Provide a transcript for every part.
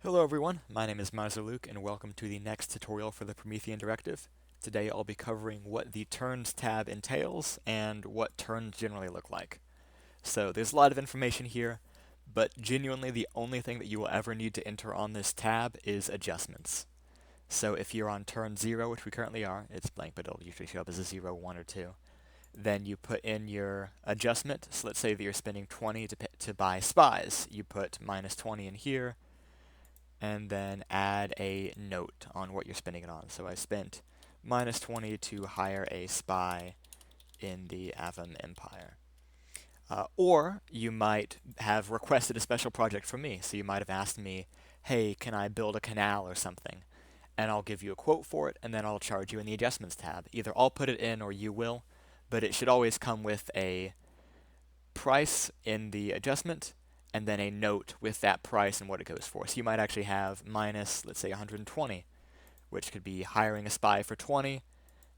Hello everyone, my name is Luke, and welcome to the next tutorial for the Promethean Directive. Today I'll be covering what the Turns tab entails and what turns generally look like. So there's a lot of information here, but genuinely the only thing that you will ever need to enter on this tab is adjustments. So if you're on turn 0, which we currently are, it's blank but it'll usually show up as a 0, 1, or 2. Then you put in your adjustment, so let's say that you're spending 20 to buy spies. You put minus 20 in here, and then add a note on what you're spending it on. So I spent minus 20 to hire a spy in the Avon Empire. Or you might have requested a special project from me. So you might have asked me, hey, can I build a canal or something? And I'll give you a quote for it, and then I'll charge you in the adjustments tab. Either I'll put it in or you will, but it should always come with a price in the adjustment and then a note with that price and what it goes for. So you might actually have minus, let's say, 120, which could be hiring a spy for 20,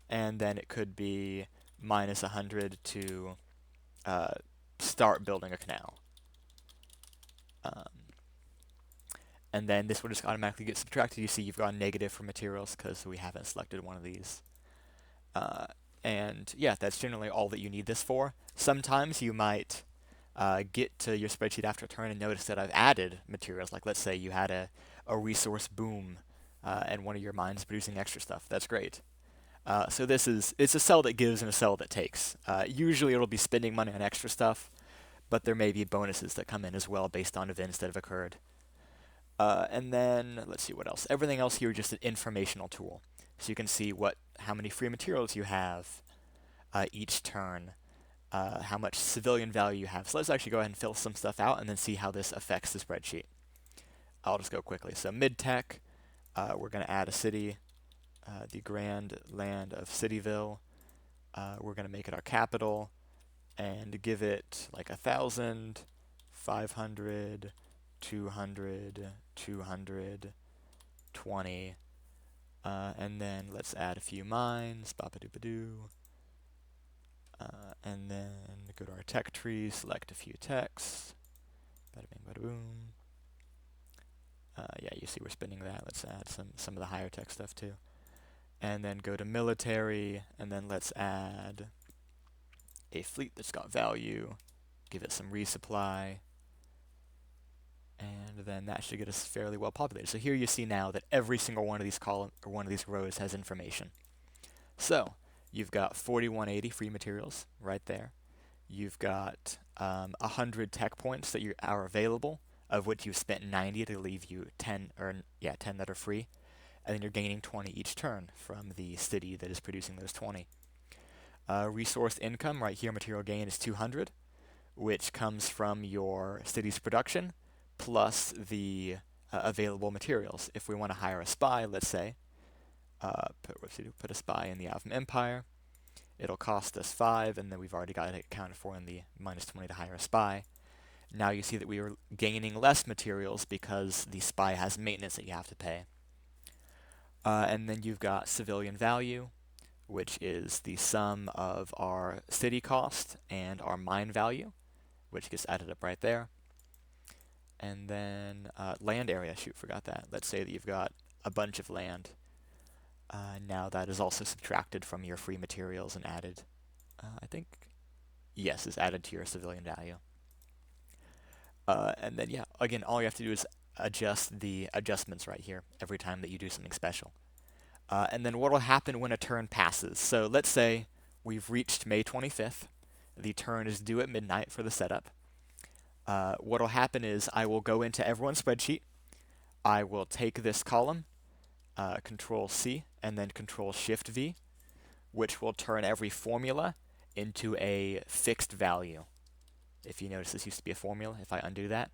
and then it could be minus 100 to uh, start building a canal. And then this will just automatically get subtracted. You see you've got a negative for materials because we haven't selected one of these. And yeah, that's generally all that you need this for. Sometimes you might get to your spreadsheet after a turn and notice that I've added materials. Like let's say you had a resource boom and one of your mines producing extra stuff. That's great. So it's a cell that gives and a cell that takes. Usually it'll be spending money on extra stuff, but there may be bonuses that come in as well based on events that have occurred. And then let's see what else. Everything else here is just an informational tool. So you can see how many free materials you have each turn, how much civilian value you have. So let's actually go ahead and fill some stuff out and then see how this affects the spreadsheet. I'll just go quickly. So mid-tech, we're going to add a city, the grand land of Cityville. We're going to make it our capital and give it like 1,000, 500, 200, 200, 20, and then let's add a few mines, ba-ba-doo-ba-doo. And then go to our tech tree, select a few techs, bada bing, bada boom. Yeah, you see we're spinning that. Let's add some of the higher tech stuff too. And then go to military, and then let's add a fleet that's got value, give it some resupply, and then that should get us fairly well populated. So here you see now that every single one of these column or one of these rows has information. So you've got 4180 free materials right there. You've got 100 tech points that are available, of which you've spent 90 to leave you 10 that are free, and then you're gaining 20 each turn from the city that is producing those 20. Resource income right here, material gain is 200, which comes from your city's production plus the available materials. If we want to hire a spy, let's say, put a spy in the Avon Empire. It'll cost us 5, and then we've already got it accounted for in the minus 20 to hire a spy. Now you see that we are gaining less materials because the spy has maintenance that you have to pay. And then you've got civilian value, which is the sum of our city cost and our mine value, which gets added up right there. And then land area, forgot that. Let's say that you've got a bunch of land. Now that is also subtracted from your free materials and added, yes, is added to your civilian value. And then, yeah, again, all you have to do is adjust the adjustments right here every time that you do something special. And then what will happen when a turn passes? So let's say we've reached May 25th. The turn is due at midnight for the setup. What will happen is I will go into everyone's spreadsheet. I will take this column, Control C, and then Control Shift V, which will turn every formula into a fixed value. If you notice, this used to be a formula. If I undo that,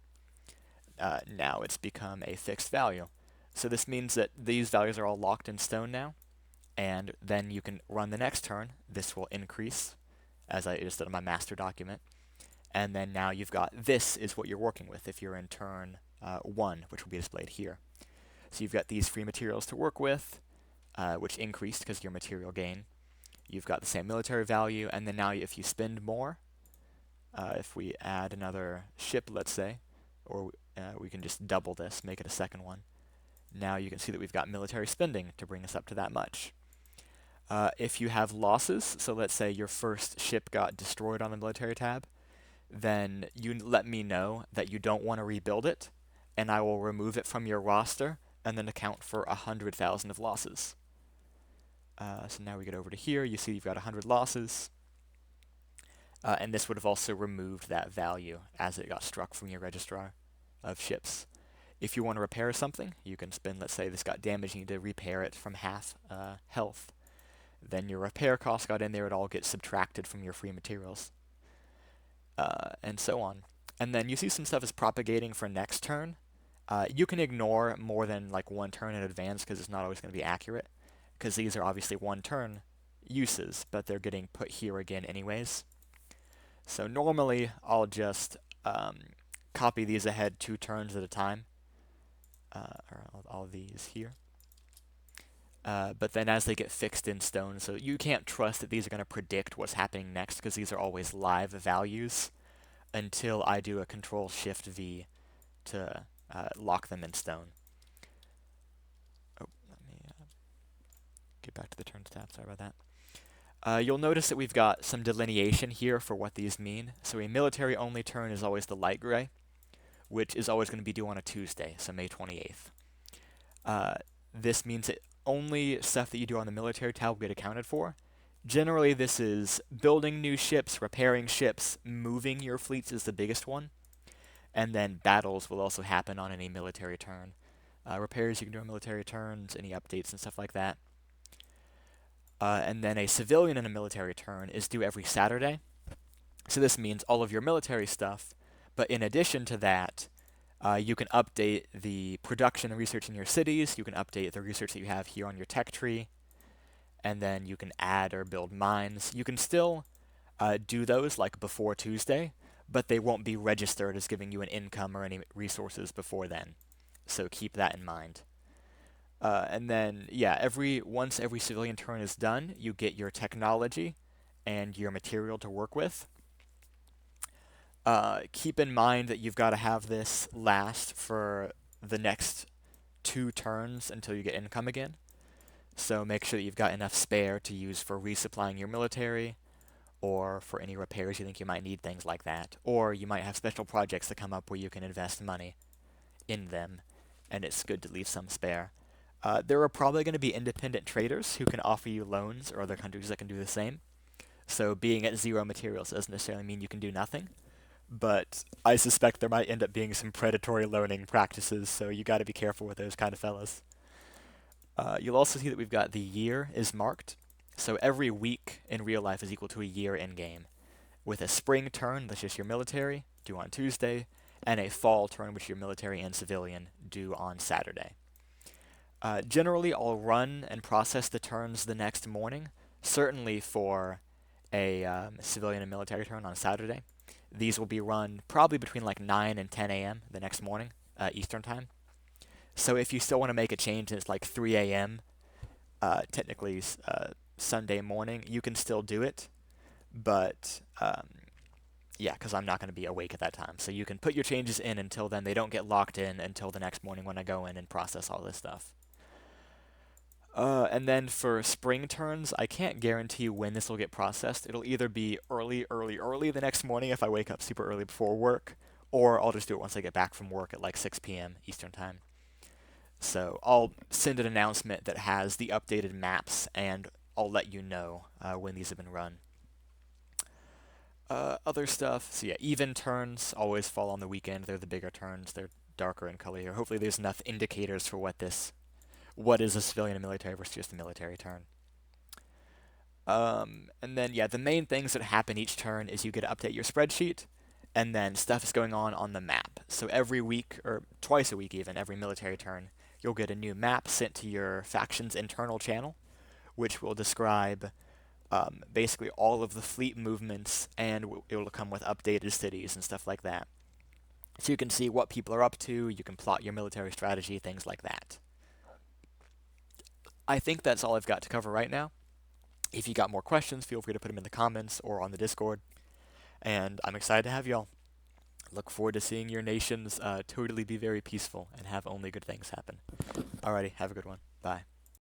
now it's become a fixed value. So this means that these values are all locked in stone now, and then you can run the next turn. This will increase, as I just did on my master document. And then now you've got this is what you're working with if you're in turn 1, which will be displayed here. So you've got these free materials to work with, which increased because of your material gain. You've got the same military value, and then now if you spend more, if we add another ship, let's say, or We can just double this, make it a second one. Now you can see that we've got military spending to bring us up to that much. If you have losses, so let's say your first ship got destroyed on the military tab, then you let me know that you don't want to rebuild it, and I will remove it from your roster and then account for 100,000 of losses. So now we get over to here, you see you've got 100 losses, and this would have also removed that value as it got struck from your registrar of ships. If you want to repair something, you can spend, let's say this got damaged, you need to repair it from half health. Then your repair cost got in there, it all gets subtracted from your free materials. And so on. And then you see some stuff is propagating for next turn. You can ignore more than like one turn in advance because it's not always going to be accurate, because these are obviously one turn uses, but they're getting put here again anyways. So normally I'll just copy these ahead 2 turns at a time, or all these here. But then as they get fixed in stone, so you can't trust that these are going to predict what's happening next because these are always live values until I do a Control-Shift-V to lock them in stone. Oh, let me get back to the turns tab, sorry about that. You'll notice that we've got some delineation here for what these mean. So a military-only turn is always the light gray, which is always going to be due on a Tuesday, so May 28th. This means that only stuff that you do on the military tab will get accounted for. Generally, this is building new ships, repairing ships, moving your fleets is the biggest one. And then battles will also happen on any military turn. Repairs you can do on military turns, any updates and stuff like that. And then a civilian in a military turn is due every Saturday. So this means all of your military stuff, but in addition to that, you can update the production and research in your cities, you can update the research that you have here on your tech tree, and then you can add or build mines. You can still do those like before Tuesday, but they won't be registered as giving you an income or any resources before then. So keep that in mind. And then, yeah, once every civilian turn is done, you get your technology and your material to work with. Keep in mind that you've got to have this last for the next 2 turns until you get income again. So make sure that you've got enough spare to use for resupplying your military, or for any repairs you think you might need, things like that. Or you might have special projects that come up where you can invest money in them, and it's good to leave some spare. There are probably going to be independent traders who can offer you loans, or other countries that can do the same. So being at 0 materials doesn't necessarily mean you can do nothing, but I suspect there might end up being some predatory loaning practices, so you got to be careful with those kind of fellas. You'll also see that we've got the year is marked. So every week in real life is equal to a year in game, with a spring turn, that's just your military, due on Tuesday, and a fall turn, which is your military and civilian, due on Saturday. Generally, I'll run and process the turns the next morning, certainly for a civilian and military turn on Saturday. These will be run probably between like 9 and 10 a.m. the next morning, Eastern time. So if you still want to make a change and it's like 3 a.m., technically Sunday morning, you can still do it. But yeah, because I'm not going to be awake at that time. So you can put your changes in until then. They don't get locked in until the next morning when I go in and process all this stuff. And then for spring turns, I can't guarantee when this will get processed. It'll either be early the next morning if I wake up super early before work, or I'll just do it once I get back from work at like 6 p.m. Eastern time. So I'll send an announcement that has the updated maps, and I'll let you know when these have been run. Other stuff, so yeah, even turns always fall on the weekend. They're the bigger turns. They're darker in color here. Hopefully there's enough indicators for what is a civilian and military versus just a military turn. And then, yeah, the main things that happen each turn is you get to update your spreadsheet, and then stuff is going on the map. So every week, or twice a week even, every military turn, you'll get a new map sent to your faction's internal channel, which will describe basically all of the fleet movements, and it will come with updated cities and stuff like that. So you can see what people are up to, you can plot your military strategy, things like that. I think that's all I've got to cover right now. If you got more questions, feel free to put them in the comments or on the Discord. And I'm excited to have y'all. look forward to seeing your nations totally be very peaceful and have only good things happen. Alrighty, have a good one. Bye.